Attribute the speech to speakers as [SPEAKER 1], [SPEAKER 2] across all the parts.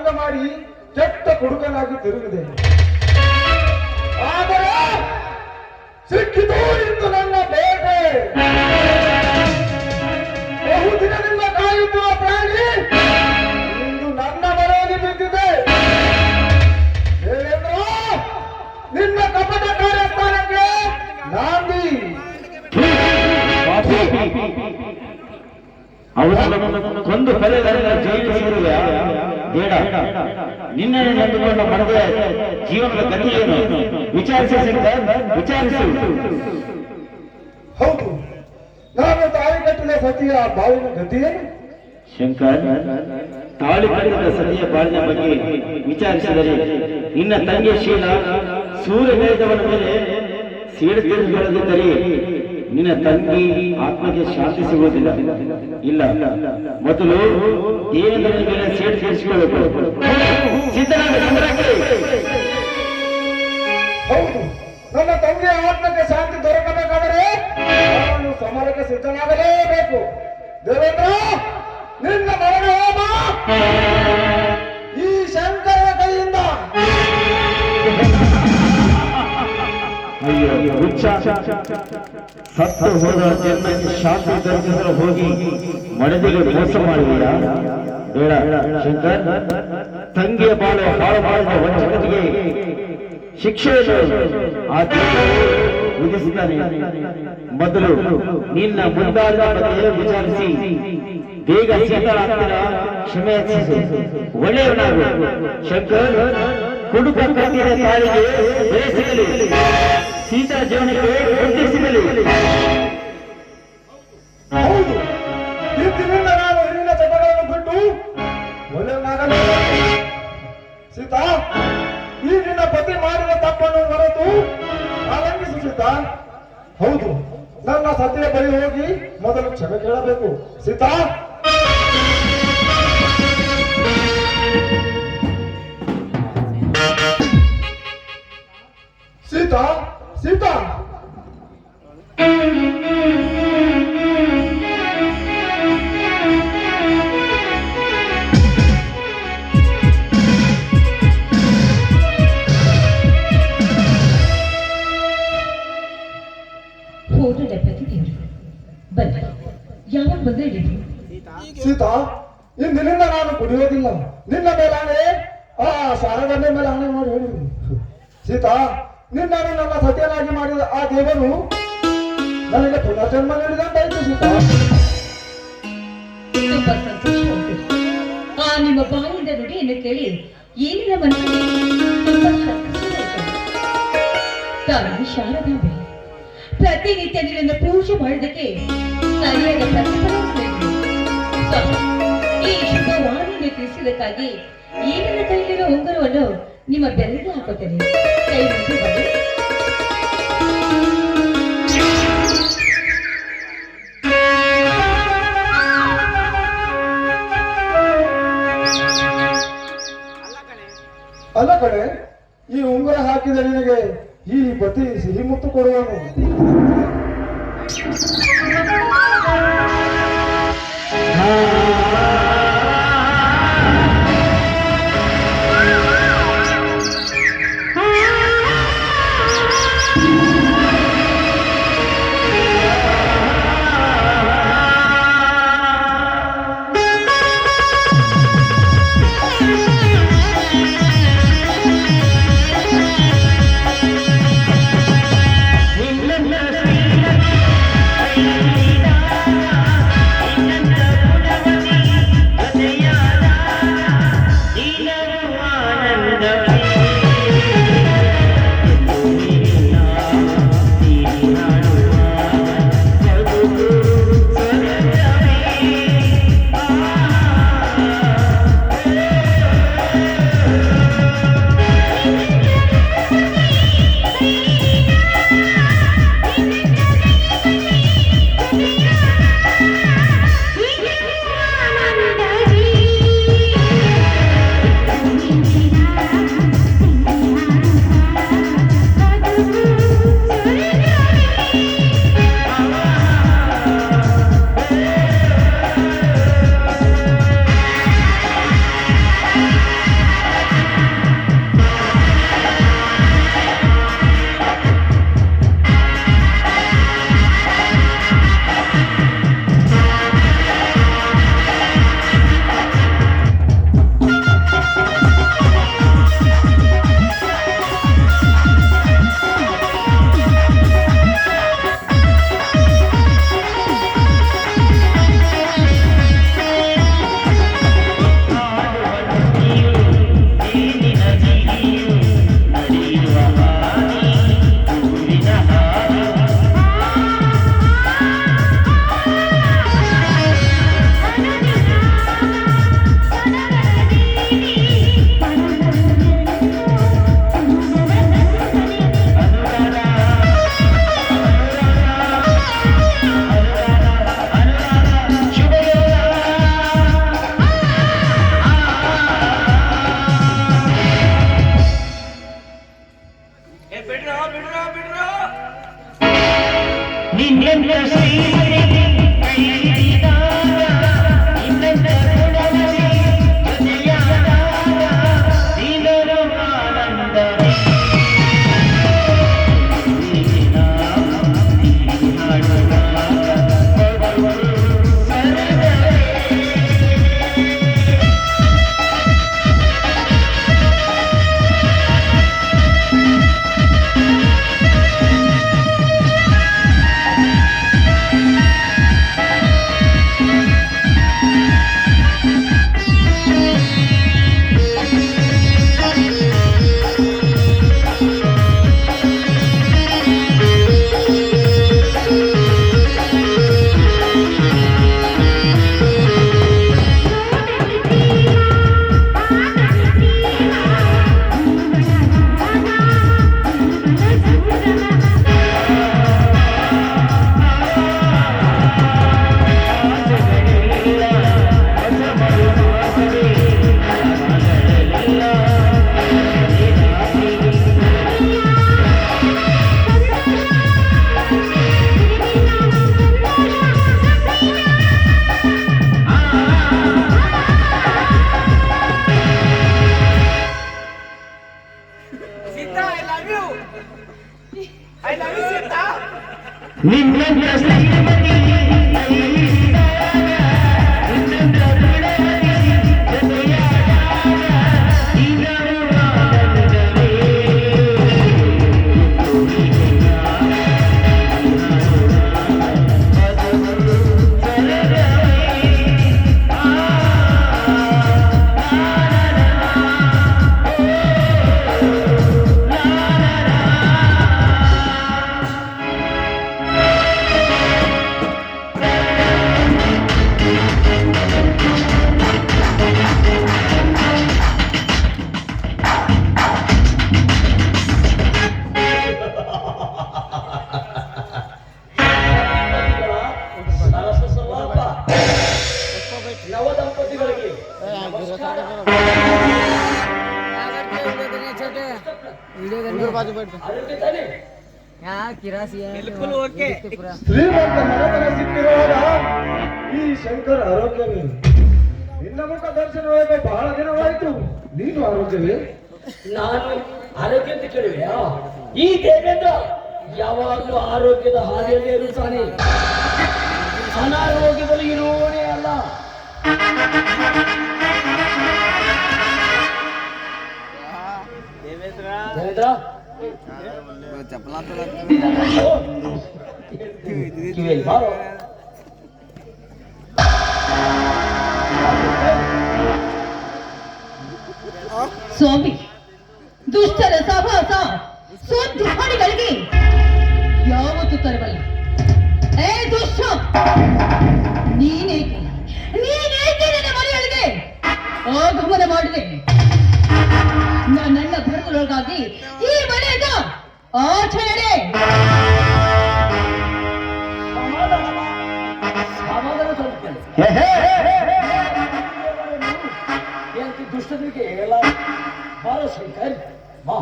[SPEAKER 1] ಭಂಗ ಮಾಡಿ ಕೆಟ್ಟ ಕುಡುಕನಾಗಿ ತಿರುಗಿದೆ. ಆದರೆ ಸಿಕ್ಕಿತು ಇಂದು ನನ್ನ ಬೇಟೆ. ಬಹುದಿನದಿಂದ ಕಾಯುತ್ತಿರುವ ಪ್ರಾಣಿ ಇಂದು ನನ್ನ ಮನೆಯಲ್ಲಿ ಬಿದ್ದಿದೆ. ದೇವೇಂದ್ರ, ನಿನ್ನ ಕಪಟ ಕಾರ್ಯಸ್ಥಾನಕ್ಕೆ ನಾಂದಿ.
[SPEAKER 2] ಅವರನ್ನು ಕೊಂದು ಕಲೆಗಳನ್ನು ಜಯಿಸಿರುವ ಬೇಡ. ನಿನ್ನನ್ನು ನಂಬಿಕೊಂಡ ಮನದ ಜೀವನದ ಗತಿ ಏನು ವಿಚಾರಿಸಿ.
[SPEAKER 1] ಹೌದು, ನಾನು ತಾಳಿ ಕಟ್ಟಿದ ಸತಿಯ ಬಾಳಿನ ಗತಿಯೇನು?
[SPEAKER 2] ಶಂಕರ್, ತಾಳಿ ಕಟ್ಟಿದ ಸತಿಯ ಬಾಳಿನ ಬಗ್ಗೆ ವಿಚಾರಿಸಿದರೆ ನಿನ್ನ ತಂಗಿಯ ಶೀಲ ಸೂರ್ಯಮೇಧವನ ಮೇಲೆ ಸೀಳುತ್ತಿರುವುದಿದ್ದರೆ ನಿನ್ನ ತಂಗಿ ಆತ್ಮಕ್ಕೆ ಶಾಂತಿ ಸಿಗುವುದಿಲ್ಲ. ಇಲ್ಲ, ಮೊದಲು ದೇವೇಂದ್ರನ ಮೇಲೆ ಸೇಡು ತೀರಿಸಿಕೊಳ್ಳಬೇಕು.
[SPEAKER 1] ಹೌದು, ನನ್ನ ತಂಗಿಯ ಆತ್ಮಕ್ಕೆ ಶಾಂತಿ ದೊರಕಬೇಕಾದರೆ ನಾನು ಸಮರಕ್ಕೆ ಸಿದ್ಧನಾಗಲೇಬೇಕು. ದೇವೇಂದ್ರ, ನಿನ್ನ ಮರಣ ಹೋಮ ಈ ಶಂಕರನ ಕೈಯಿಂದ.
[SPEAKER 2] ಅಯ್ಯೋ ಹುಚ್ಚ, ಸತ್ತು ಹೋದ ಜನ್ಮಕ್ಕೆ ಶಾಂತಿ ದೊರಕಿಸಲು ಹೋಗಿ ಮಡದಿಗೆ ಮೋಸ ಮಾಡಿದೀಯ. ಬೇಡ ಶಂಕರ್, ತಂಗಿಯ ಹಾಳು ಮಾಡಿದ ವಂಚಕತೆಗೆ ಶಿಕ್ಷೆಯನ್ನು ಆ ವಿಧಿಸಿದ್ದಾನೆ. ಮೊದಲು ನಿನ್ನ ಮುಂದಾದ ಬಗ್ಗೆ ವಿಚಾರಿಸಿ ಬೇಗ ಸೀತಾರಾಮನ ಕ್ಷಮೆ ಯಾಚಿಸು. ಒಳ್ಳೆಯವನಾಗು ಶಂಕರ್. ಕುಡುಕ ಕಟ್ಟಿದ ತಾಳಿಗೆ ಬೆಲೆ ಸಿಗಲಿ, ಸೀತಾ ಜೀವನಕ್ಕೆ ಬುದ್ಧಿ ಸಿಗಲಿ.
[SPEAKER 1] ಹೌದು, ಇಂದಿನಿಂದ ನಾನು ಹಿರಿಯ ಚಟಗಳನ್ನು ಬಿಟ್ಟು ಒಳ್ಳೆಯವನಾಗಬೇಕು. ಸೀತಾ, ಈ ನಿನ್ನ ಪತಿ ಮಾಡಿದ ತಪ್ಪನ್ನು ಮರೆತು ಆಲಂಗಿಸು ಸೀತಾ. ಹೌದು, ನನ್ನ ಸತಿಯ ಬಳಿ ಹೋಗಿ ಮೊದಲು ಕ್ಷಮೆ ಕೇಳಬೇಕು. ಸೀತಾ, ಸೀತಾ, ಸೀತಾ.
[SPEAKER 3] ಹೋದಲ್ಲ ಪ್ರತಿದೇವರು ಬನ್ನಿ. ಯಾವಾಗ ಬಂದ್ರೆ ನೀವು?
[SPEAKER 1] ಸೀತಾ, ಇಂದಿನಿಂದ ನಾನು ಕುಡಿಯೋದಿಲ್ಲ. ನಿನ್ನ ಮೇಲಾಣೆ, ಆ ಶಾರದನ್ನೇ ಮೇಲೆ ಆಣೆ ಮಾಡಿ ಹೇಳಿದ್ದೀನಿ. ಸೀತಾ, ನಿನ್ನನ್ನು ನನ್ನ ಸತ್ಯನಾಗಿ ಮಾಡಿದ ಆ ದೇವರು ನನಗೆ ಪುನರ್ಜನ್ಮ ನೀಡಿದಂತಾಯ್ತು. ಸೀತಾ,
[SPEAKER 3] ತುಂಬಾ ಸಂತೋಷವಾಗುತ್ತದೆ. ಆ ನಿಮ್ಮ ಬಾಯಿಂದ ನುಡಿಯನ್ನು ಕೇಳಿ ಏನಿನ ಮನಸ್ಸಿಗೆ ತುಂಬಾ ಸಂತೋಷವಾಯಿತು. ತಾಯಿ ಶಾರದಾಂಬೆ ಪ್ರತಿನಿತ್ಯ ನಿನ್ನನ್ನು ಪೂಜೆ ಮಾಡಿದಕ್ಕೆ ಸರಿಯಾದ ಪ್ರತಿಫಲ ಬೇಕು. ಈ ಶುಭವಾಣಿಯನ್ನು ತಿಳಿಸಿದಕ್ಕಾಗಿ ಏನಿನ ಕೈಲಿರೋ ಉಂಗುರವನ್ನು ನಿಮ್ಮ ಬೆರಳಿಗೆ ಹಾಕುತ್ತೇನೆ. ಕೈ ಮುಂದೆ ಬನ್ನಿ.
[SPEAKER 1] ಅಲ್ಲ ಕಡೆ, ಈ ಉಂಗುರ ಹಾಕಿದ ನಿನಗೆ ಈ ಪತಿ ಸಿಹಿ ಮುತ್ತು ಕೊಡುವನು.
[SPEAKER 2] ಇಲ್ಲ ನಿನ್ನ ಶ್ರೀಮತಿ
[SPEAKER 4] ನವ ದಂಪತಿಗಳಿಗೆ
[SPEAKER 1] ಶ್ರೀಮಂತ ಮನೆತನ ಸಿಕ್ಕಿರುವಾಗ ಈ ಶಂಕರ್ ಆರೋಗ್ಯವೇ ನಿನ್ನ ಮುಖ ದರ್ಶನವಾಗಿ ಬಹಳ ದಿನವಾಯಿತು. ನೀನು ಆರೋಗ್ಯವೇ?
[SPEAKER 4] ನಾನು ಆರೋಗ್ಯ ಅಂತ ಕೇಳಿವೆಯಾ? ಈ ದೇವೇಂದ್ರ ಯಾವಾಗಲೂ ಆರೋಗ್ಯದ ಹಾದಿಯಲ್ಲೇ ಇರುತ್ತಾನೆ, ಅನಾರೋಗ್ಯದಲ್ಲಿ ಇರುವವನೇ ಅಲ್ಲ. ದೇವೇಂದ್ರ ಕಿವಿಯಲ್ಲಿ ಬಾರೋ.
[SPEAKER 3] ಸ್ವಾಮಿ, ದುಷ್ಟರ ಸಹವಾಸ ಸ್ವದ್ರೋಹಿಗಳಿಗೆ ಯಾವತ್ತೂ ತರಬಲ್ಲ. ಏ ದುಷ್ಟ, ನೀನೇಕೆ ನನ್ನ ಮನೆಯೊಳಗೆ ಆಗಮನ ಮಾಡಿದೆ? ನನ್ನ ಧರ್ಮದೊಳಗಾಗಿ ಈ ಮನೆಯಿಂದ ಆಚರಣೆ
[SPEAKER 4] ಸಮಾಧಾನ ತಲುಪಲಿ. ದುಷ್ಟರಿಗೆ ಎಲ್ಲ ಬಾರ ಶಂಕರ್, ಬಾ.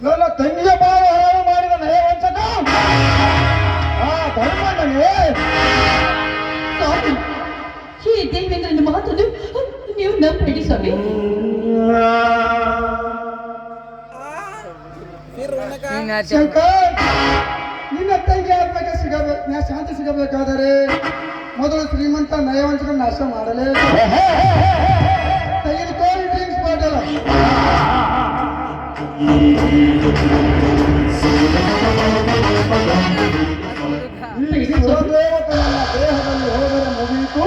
[SPEAKER 1] ನನ್ನ ತಂಗಿಯ ಬಾಳ ಹಾಳು ಮಾಡಿದ ನಯವಂಚಕ ಆ ಧರ್ಮಣ್ಣನೇ.
[SPEAKER 3] ಸ್ವಾಮಿ, ಈ ದೇವೇಂದ್ರನ ಮಾತನ್ನು ನೀವು ನಂಬೇಡಿ ಸ್ವಾಮಿ.
[SPEAKER 1] ಶಂಕರ್, ನಿನ್ನ ತಂಗಿ ಆತ್ಮಕ್ಕೆ ಶಾಂತಿ ಸಿಗಬೇಕಾದರೆ ಮೊದಲು ಶ್ರೀಮಂತ ನಯವಂಚಕ ನಾಶ ಮಾಡಲೇ. ತೆಗೆದುಕೋ ಡ್ರಿಂಕ್ಸ್ ಬಾಟಲ್. ಈ ಸುರದೇವತೆ ನನ್ನ ದೇಹದಲ್ಲಿ ಹೋದರೆ ಮುಗಿಯಿತು.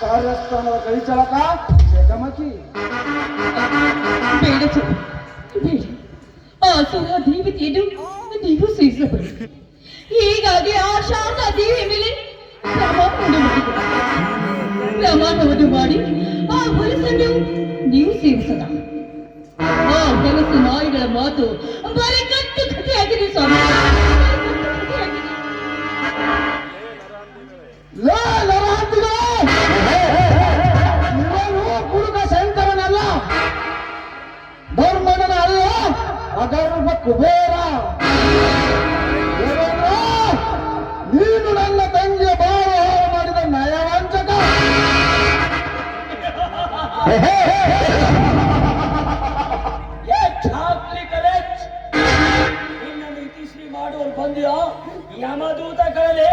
[SPEAKER 1] ಕಾರ್ಯಸ್ಥಾನದ ಕೈಚಳಕ ಜಗಮಕಿ.
[SPEAKER 3] ಬೇಡ ಸ್ವಾಮಿ, ಬೇಡ. ಆ ಸುರ ದೇವತೆಯನ್ನು ನೀವು ಸೇರಿಸಬಾರದು. ಹೀಗಾಗಿ ಆ ಶಾರದಾ ದೇವಿಯ ಮೇಲೆ ಪ್ರಮಾಣವನ್ನು ಮಾಡಿ ಆ ಹೊಲಸನ್ನು ನೀವು ಸೇರಿಸದ. ಆ ಕೆಲಸ ನಾಯಿಗಳ ಮಾತು ಬರೀ ಕಟ್ಟು ಕಥೆಯಾಗಿದೆ ಸ್ವಾಮಿ.
[SPEAKER 1] ಇವನು ಕುಡುಕ ಶಂಕರನಲ್ಲ, ಧರ್ಮನ ಅಲ್ಲ, ಅಧರ್ಮ ಕುಬೇರ. ನೀನು ನನ್ನ ತಂಗಿಯ ಬಾಳ ಹಾಳು ಮಾಡಿದ ನಯವಂಚಕ.
[SPEAKER 4] ನಿನ್ನನ್ನು ಇತಿಶ್ರೀ ಮಾಡುವಲ್ಲಿ ಬಂದಿಯೋ ಯಮದೂತಗಳಲ್ಲಿ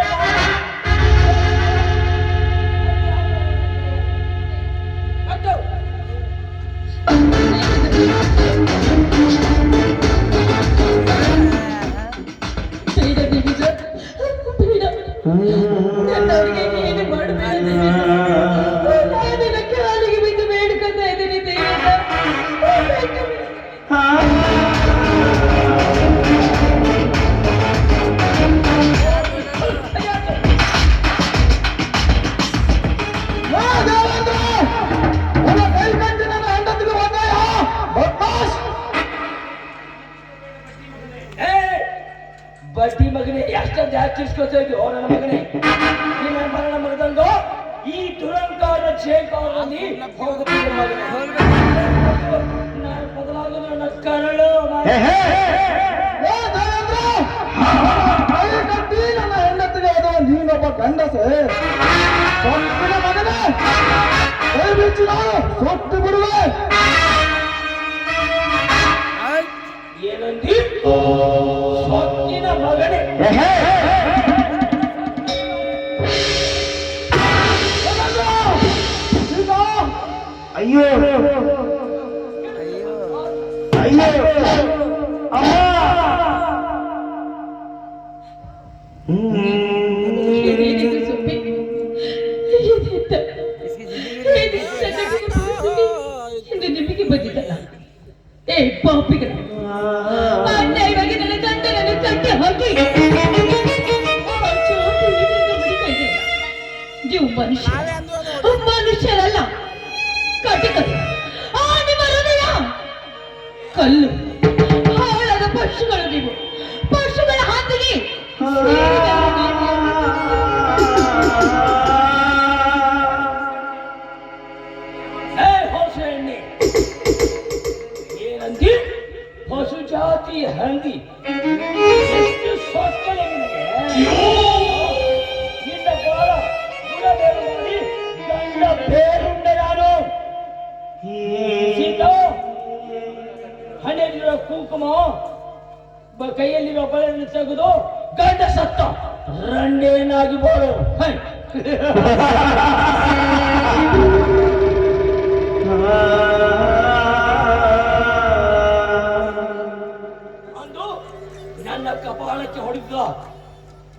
[SPEAKER 3] ಬೇಡ ದಿವಿಜ, ಬೇಡ. ನನ್ನವರಿಗೆ ಏನು ಮಾಡಬೇಡ. ನಿನ್ನ ಕಾಲಿಗೆ ಬಿದ್ದು ಬೇಡ್ಕೊತಾ ಇದ್ದೀನಿ ದೇವೇಂದ್ರ.
[SPEAKER 4] ಬಡ್ಡಿ ಮಗನೇ, ಎಷ್ಟೊಂದು ಯಾಕೆ ಕಿಸ್ಕೊತಾ ಇದೆಯೋ ನನ್ನ ಮಗನೇ. ನಿನ್ನ ಮರಣ ಮಗದಂಗೋ ಈ ದುರಂಕಾರ ಜೇಕಾರದಲ್ಲಿ ಹೋಗುತ್ತಿದ್ದ ಮಗನೇ. ನಾನು ಬದಲಾಗಲು ನನ್ನ ಕರಳು
[SPEAKER 1] ನನ್ನ ಹೆಂಡತಿಗೆ ಅದು ನೀನೊಬ್ಬ ಗಂಡಸೆ. ಸೊಪ್ಪಿನ ಮಗನೇ, ಕೈ ಬಿಚ್ಚು, ನಾನು ಸೊಟ್ಟು ಬಿಡುವೆ.
[SPEAKER 4] ಏನಂದಿ ಸೊಕ್ಕಿನ ಮಗನೇ
[SPEAKER 2] ಅಯ್ಯೋ ಅಯ್ಯೋ ಅಮ್ಮ
[SPEAKER 3] ಏನಿದು ಸುಬ್ಬಿ? ಏನಿತ್ತ? ಏನಿತ್ತ ನನಗೆ ಸುಬ್ಬಿ? ಇಂದು ನಿಮಗೆ ಬಂದಿದ್ದಲ್ಲ ಏ ಪಾಪಿಗಳ ಅನ್ಯಾಯವಾಗಿ ನನ್ನ ಗಂಡನನ್ನು ಕಟ್ಟಿ ಹಾಕಿ ಆ ಚೋಟು ಇದರಿಂದ ಬಡಿತಾ ಇದ್ದೀರ. ನೀವು ಮನುಷ್ಯರಲ್ಲ ಕಟಕರು. ಆ ನಿಮ್ಮ ಹೃದಯ ಕಲ್ಲು ಹಾಳಾದ ಪಶುಗಳು. ನೀವು ಪಶುಗಳ ಹಾದಿಗೆ
[SPEAKER 4] ಏನಂದಿ ಪಶು ಜಾತಿ ಹಂದಿ ಎಷ್ಟು ಸೊಕ್ಕಲೆ ನಿನಗೆ ನಿನ್ನ ಬಾಳ ಗುಣದೇವ ಮಾಡಿ ಗಂಡ ಬೇರುಂಡೆ ನಾನು ಸೀತಾ ಹಣೆಯಲ್ಲಿರೋ ಕುಂಕುಮ ಕೈಯಲ್ಲಿರೋ ಬಳೆಯನ್ನು ತೆಗೆದು ಗಂಡ ಸತ್ತ ರಂಡೇನಾಗಿ ಬೋಳು ಅಂದು ನನ್ನ ಕಪಾಳಕ್ಕೆ ಹೊಡೆದ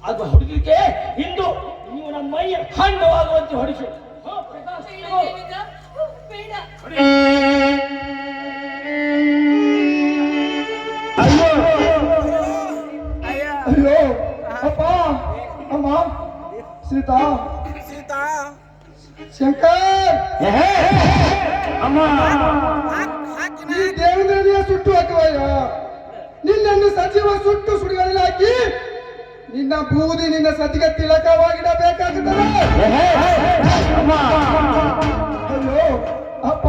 [SPEAKER 4] ಅದು ಹೊಡೆದಿಕ್ಕೆ ಇಂದು ನೀವು ನಮ್ಮ ಮೈಯ ಖಂಡವಾಗುವಂತೆ ಹೊಡಿಸು
[SPEAKER 1] ಅಯ್ಯೋ ಅಪ್ಪ ಅಮ್ಮ ಸೀತಾ ಶಂಕರ್
[SPEAKER 2] ಅಮ್ಮ
[SPEAKER 1] ಈ ದೇವದೇವಿಯ ಸುಟ್ಟು ಹಾಕುವಯ್ಯ ನಿನ್ನನ್ನು ಸಜೀವ ಸುಟ್ಟು ಸುಡಿಗಳಲ್ಲಿ ಹಾಕಿ ನಿನ್ನ ಬೂದಿ ನಿನ್ನ ಸತಿಗೆ ತಿಲಕವಾಗಿಡಬೇಕಾಗುತ್ತದೆ. ಅಯ್ಯೋ ಅಪ್ಪ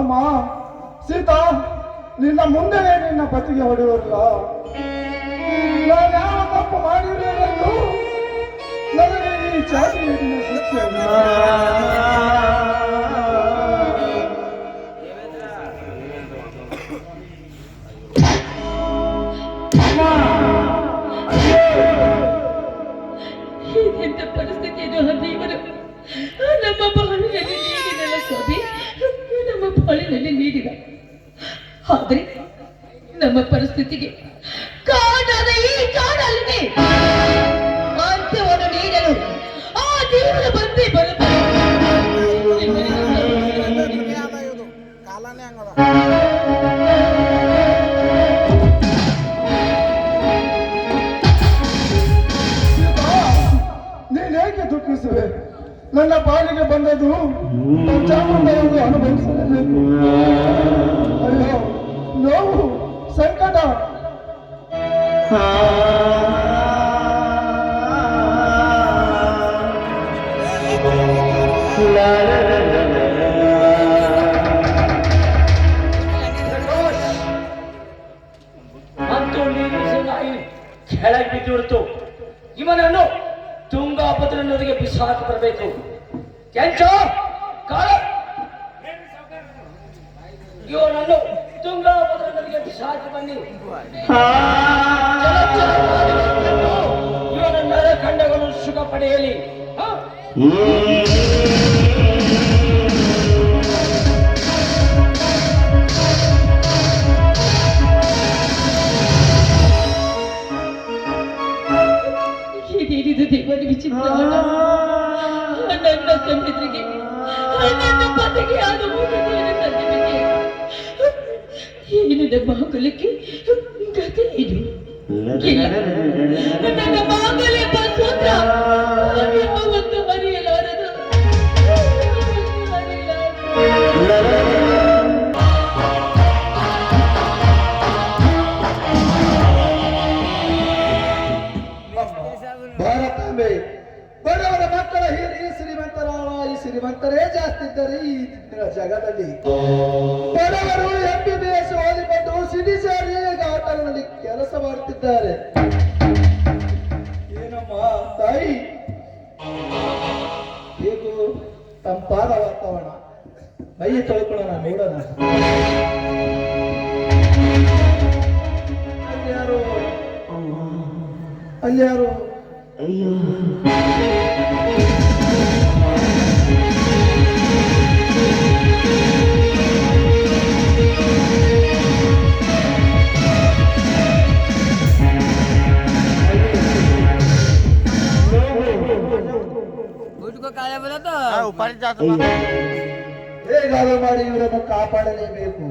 [SPEAKER 1] ಅಮ್ಮ ಸೀತಾ ನಿನ್ನ ಮುಂದೆನೇ ನಿನ್ನ ಪತಿಗೆ ಹೊಡೆಯುವಲ್ಲ ನಾನು ಯಾವ ತಪ್ಪು ಮಾಡಿರಲೆಂದು ನನಗೆ ಈ ಜಾತಿ ಶಿಕ್ಷೆ
[SPEAKER 3] ಎಂತ ಪರಿಸ್ಥಿತಿಯನ್ನು ದೇವರು ನಮ್ಮ ಬಾಳಿನಲ್ಲಿ ನೀಡಿದಲ್ಲ ಸ್ವಾಮಿ, ನಮ್ಮ ಬಾಳಿನಲ್ಲಿ ನೀಡಿದ. ಆದ್ರೆ ನಮ್ಮ ಪರಿಸ್ಥಿತಿಗೆ ಕಾರಣಾದ ಈ ಕಾಡಲ್ಲಿದೆ ಅಂತ್ಯವನ್ನು ನೀಡಲು ಆ ದೇವರ ಬಂದೇ ಬರುತ್ತದೆ.
[SPEAKER 1] ನೀನೇಕೆ ದುಃಖಿಸುವೆ? ನನ್ನ ಪಾಲಿಗೆ ಬಂದದ್ದು ಚಾಮುಂಡವನ್ನು ಅನುಭವಿಸಲೇಬೇಕು. ಅಯ್ಯೋ ನೋವು ಸಂಕಟ
[SPEAKER 4] ಮತ್ತು ನೀರು ಕೆಳಗೆ ಬಿದ್ದುಬಿಡ್ತು. ಇವನನ್ನು ತುಂಗಾಭದ್ರ ನದಿಗೆ ಬಿಸಾಕಿ ಬರಬೇಕು. ಕೆಂಚ ಕಾಳ ಇವನನ್ನು ತುಂಗಾಭದ್ರ ನದಿಗೆ ಬಿಸಾಕಿ ಬನ್ನಿ. ಇವನ ನರಖಂಡಗಳು ಸುಖ ಪಡೆಯಲಿ.
[SPEAKER 3] ಇದೇನಿದು ದೇವರ ವಿಚಿತ್ರ ಆಟ? ನನ್ನ ಕಣ್ಣೆದುರಿಗೆ ನನ್ನ ಪತಿಗೆ ಆದ ಊಟವನ್ನು ತಂದಿದ್ದಕ್ಕೆ ಏನು ನಮ್ಮ ಮಗುಲಕ್ಕೆ ಗತಿ ಏನು? ಇಲ್ಲ, ನನ್ನ ಮಾಂಗಲ್ಯ ಸೂತ್ರ ಯಾವತ್ತೂ ಹರಿಯಲಾರದು.
[SPEAKER 1] ಭಾರತಾಂಬೆ ಬಡವರ ಮಕ್ಕಳ ಈ ಶ್ರೀಮಂತರಾದ ಈ ಶ್ರೀಮಂತರೇ ಜಾಸ್ತಿ ಇದ್ದಾರೆ ಈ ಜಗದಲ್ಲಿ. ಬಡವರು MBBS ಓದಿಕೊಂಡು ಸಿಡಿಸಾರಿ ಘಾಟಗಳಲ್ಲಿ ಕೆಲಸ ಮಾಡುತ್ತಿದ್ದಾರೆ. ಏನಮ್ಮ ತಾಯಿ, ಹೇಗೂ ತಂಪಾದ ವಾತಾವರಣ, ಮೈ ತೊಳ್ಕೊಳ್ಳೋಣ ನೋಡೋಣ. ಅಲ್ಲಿ ಯಾರು?
[SPEAKER 2] ಅಯ್ಯೋ
[SPEAKER 1] ಹೇಗಾದರೂ ಮಾಡಿ ಇವರನ್ನು ಕಾಪಾಡಲೇಬೇಕು.